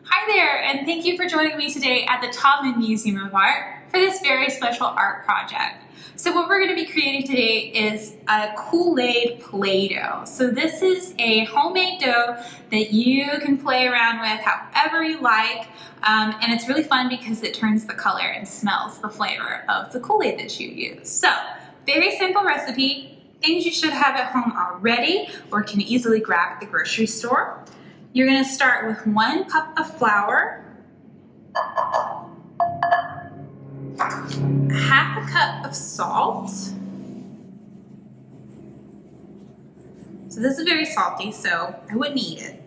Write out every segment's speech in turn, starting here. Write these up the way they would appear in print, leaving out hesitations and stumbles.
Hi there, and thank you for joining me today at the Taubman Museum of Art for this very special art project. So what we're going to be creating today is a Kool Aid Play-Doh. So this is a homemade dough that you can play around with however you like, and it's really fun because it turns the color and smells the flavor of the Kool Aid that you use. So very simple recipe, things you should have at home already or can easily grab at the grocery store. You're going to start with 1 cup of flour, half a cup of salt. So this is very salty, so I wouldn't eat it.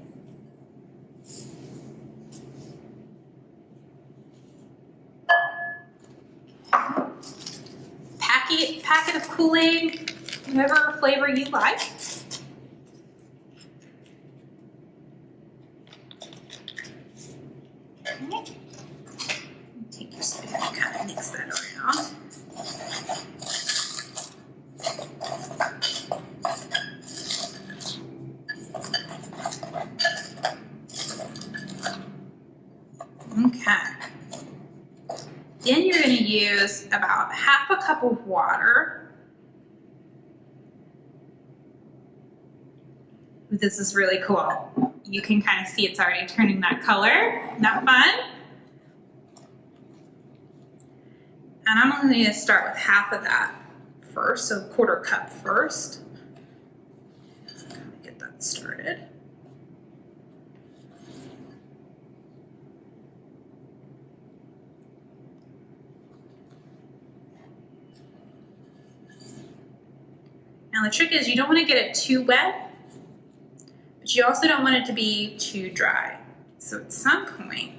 Packet of Kool Aid, whatever flavor you like. Okay. Take your spoon and kind of mix that around. Okay. Then you're going to use about half a cup of water. This is really cool. You can kind of see it's already turning that color. Isn't that fun? And I'm only going to start with half of that first, so 1/4 cup first. Get that started. Now the trick is you don't want to get it too wet, but you also don't want it to be too dry. So at some point,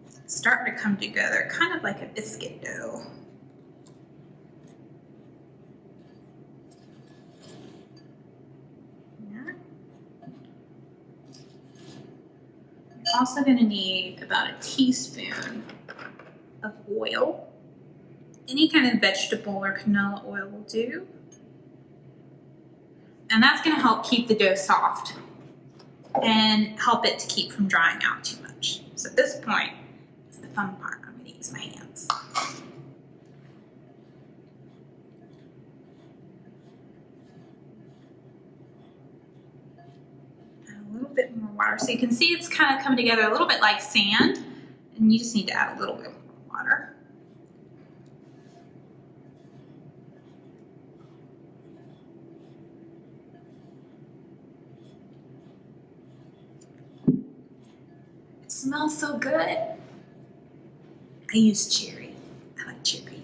it's starting to come together, kind of like a biscuit dough. Yeah. You're also going to need about a teaspoon of oil. Any kind of vegetable or canola oil will do. And that's going to help keep the dough soft and help it to keep from drying out too much. So at this point is the fun part. I'm going to use my hands. Add a little bit more water. So you can see it's kind of coming together a little bit like sand, and you just need to add a little bit more water. Smells so good. I use cherry. I like cherry.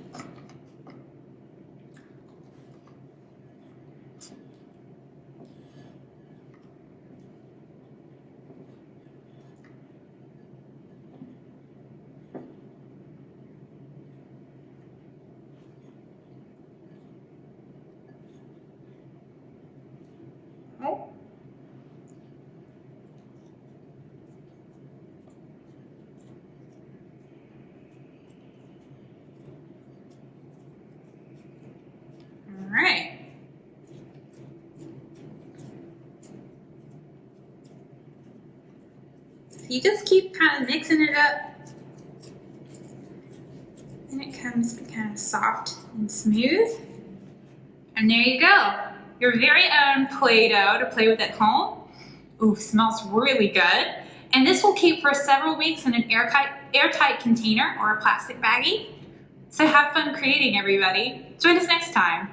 Okay. Alright. So you just keep kind of mixing it up, and it comes kind of soft and smooth. And there you go. Your very own Play-Doh to play with at home. Ooh, smells really good. And this will keep for several weeks in an airtight container or a plastic baggie. So have fun creating, everybody. Join us next time.